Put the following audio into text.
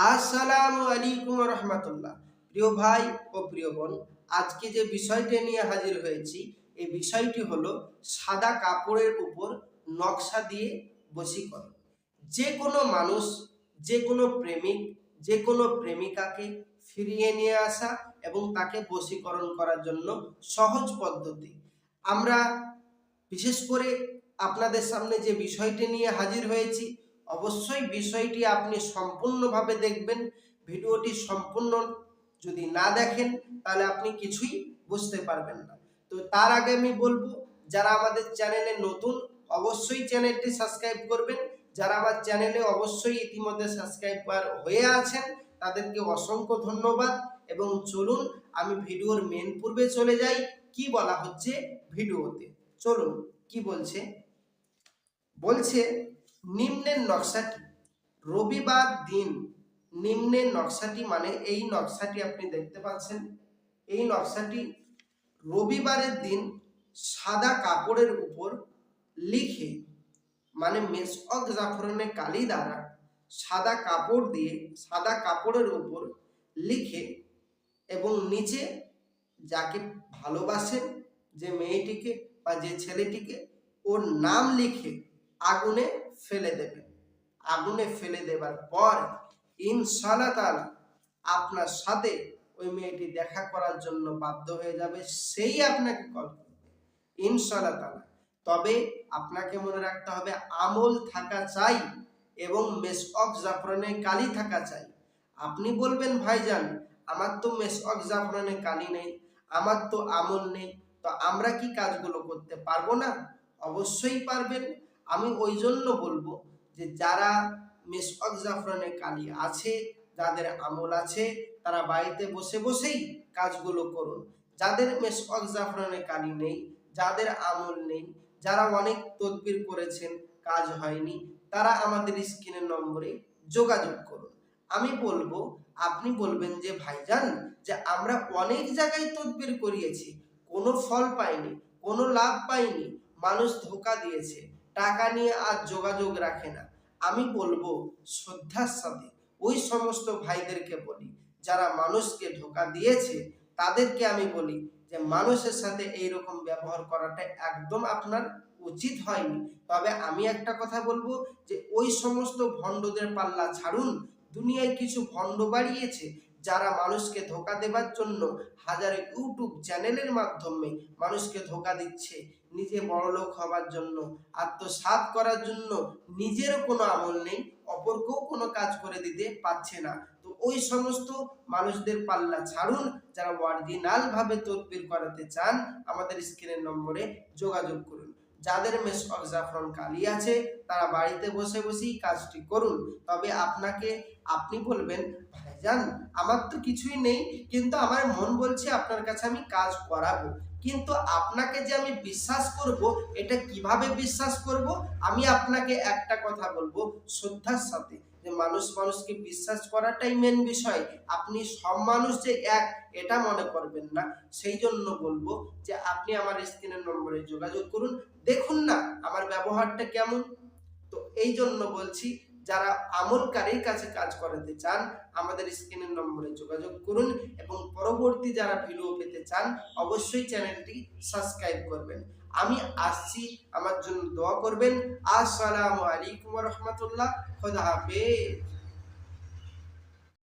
আসসালামু আলাইকুম রহমতুল্লাহ। প্রিয় ভাই ও প্রিয় বোন, আজকে যে বিষয়টি নিয়ে হাজির হয়েছি, এই বিষয়টি হলো সাদা কাপড়ের উপর নকশা দিয়ে বশীকরণ। যে কোনো মানুষ, যে কোনো প্রেমিক, যে কোনো প্রেমিকাকে ফিরিয়ে নিয়ে আসা এবং তাকে বশীকরণ করার জন্য সহজ পদ্ধতি। আমরা বিশেষ করে আপনাদের সামনে যে বিষয়টি নিয়ে হাজির হয়েছি, অবশ্যই বিষয়টি আপনি সম্পূর্ণভাবে দেখবেন। ভিডিওটি সম্পূর্ণ যদি না দেখেন তাহলে আপনি কিছুই বুঝতে পারবেন না। তো তার আগে আমি বলবো, যারা আমাদের চ্যানেলে নতুন অবশ্যই চ্যানেলটি সাবস্ক্রাইব করবেন। যারা আমার চ্যানেলে অবশ্যই ইতিমধ্যে সাবস্ক্রাইবার হয়ে আছেন তাদেরকে অসংখ্য ধন্যবাদ। এবং চলুন আমি ভিডিওর মেন পূর্বে চলে যাই, কি বলা হচ্ছে ভিডিওতে। চলুন কি বলছে। বলছে নিম্নের নকশাটি রবিবার দিন, নিম্নের নকশাটি মানে এই নকশাটি আপনি দেখতে পাচ্ছেন, এই নকশাটি রবিবারের দিন সাদা কাপড়ের উপর লিখে, মানে মেশক জাফরানে কালি দ্বারা সাদা কাপড় দিয়ে সাদা কাপড়ের উপর লিখে এবং নিচে যাকে ভালোবাসেন, যে মেয়েটিকে বা যে ছেলেটিকে, ওর নাম লিখে আগুনে ফেলে দেবেন। আগুনে ফেলে দেবার পর ইনশাআল্লাহ তাআলা আপনার সাথে ওই মেয়েটি দেখা করার জন্য বাধ্য হয়ে যাবে, সেই আপনাকে কল করবে ইনশাআল্লাহ তাআলা। তবে আপনাকে মনে রাখতে হবে আমল থাকা চাই এবং মেশক জাফরানে কালি থাকা চাই। আপনি বলবেন ভাইজান আমার তো মেশক জাফরানে কালি নেই, আমার তো আমল নেই, তো আমরা কি কাজগুলো করতে পারবো না? অবশ্যই পারবেন। আমি ওই জন্য বলবো যে যারা মেশক জাফরানে কালি আছে, যাদের আমল আছে, তারা বাড়িতে বসে বসেই কাজগুলো করুন। যাদের মেশক জাফরানে কালি নেই, যাদের আমল নেই, যারা অনেক তদবির করেছেন কাজ হয়নি, তারা আমাদের স্ক্রিনের নম্বরে যোগাযোগ করুন। আমি বলবো, আপনি বলবেন যে ভাইজান যে আমরা অনেক জায়গায় তদবির করিয়েছি, কোনো ফল পাইনি, কোনো লাভ পাইনি, মানুষ ধোঁকা দিয়েছে, টাকা নিয়ে আর যোগাযোগ রাখে না। আমি বলবো শ্রদ্ধার সাথে ওই সমস্ত ভাইদেরকে বলি যারা মানুষকে ধোঁকা দিয়েছে, তাদেরকে আমি বলি যে মানুষের সাথে এইরকম ব্যবহার করাটা একদম আপনার উচিত হয়নি। তবে আমি একটা কথা বলবো যে ওই সমস্ত ভণ্ডদের পাল্লা ছাড়ুন। দুনিয়ায় কিছু ভণ্ড বাড়িয়েছে যারা মানুষকে ধোঁকা দেবার জন্য হাজারে ইউটিউব চ্যানেলের মাধ্যমে মানুষকে ধোঁকা দিচ্ছে, নিজে বড়লোক হবার জন্য, আত্মসাৎ করার জন্য। নিজেরও কোনো আমল নেই, অপরকেও কোনো কাজ করে দিতে পারছে না। তো ওই সমস্ত মানুষদের পাল্লা ছাড়ুন। যারা অরিজিনাল ভাবে তদবির করাতে চান আমাদের স্ক্রিনের নম্বরে যোগাযোগ করুন। যাদের মেশক জাফরান কালি আছে তারা বাড়িতে বসে বসেই কাজটি করুন। তবে আপনি বলবেন ভাইজান আমার তো কিছুই নেই, কিন্তু আমার মন বলছে আপনার কাছে আমি কাজ করাবো, কিন্তু আপনাকে যে আমি বিশ্বাস করব, এটা কিভাবে বিশ্বাস করব? আমি আপনাকে একটা কথা বলবো শ্রদ্ধার সাথে, যে মানুষ মানুষকে বিশ্বাস করাটাই মেন বিষয়। আপনি সব মানুষ যে এক এটা মনে করবেন না। সেই জন্য বলবো যে আপনি আমার স্ক্রিনের নম্বরে যোগাযোগ করুন, দেখুন না আমার ব্যবহারটা কেমন। তো এই জন্য বলছি, যারা আমলকারীর কাছে কাজ করাতে চান আমাদের স্ক্রিনের নম্বরে যোগাযোগ করুন এবং পরবর্তী যারা ভিডিও পেতে চান অবশ্যই চ্যানেলটি সাবস্ক্রাইব করবেন। আমি আসছি, আমার জন্য দোয়া করবেন। আসসালামু আলাইকুম ওয়া রাহমাতুল্লাহ। খোদা হাফেজ।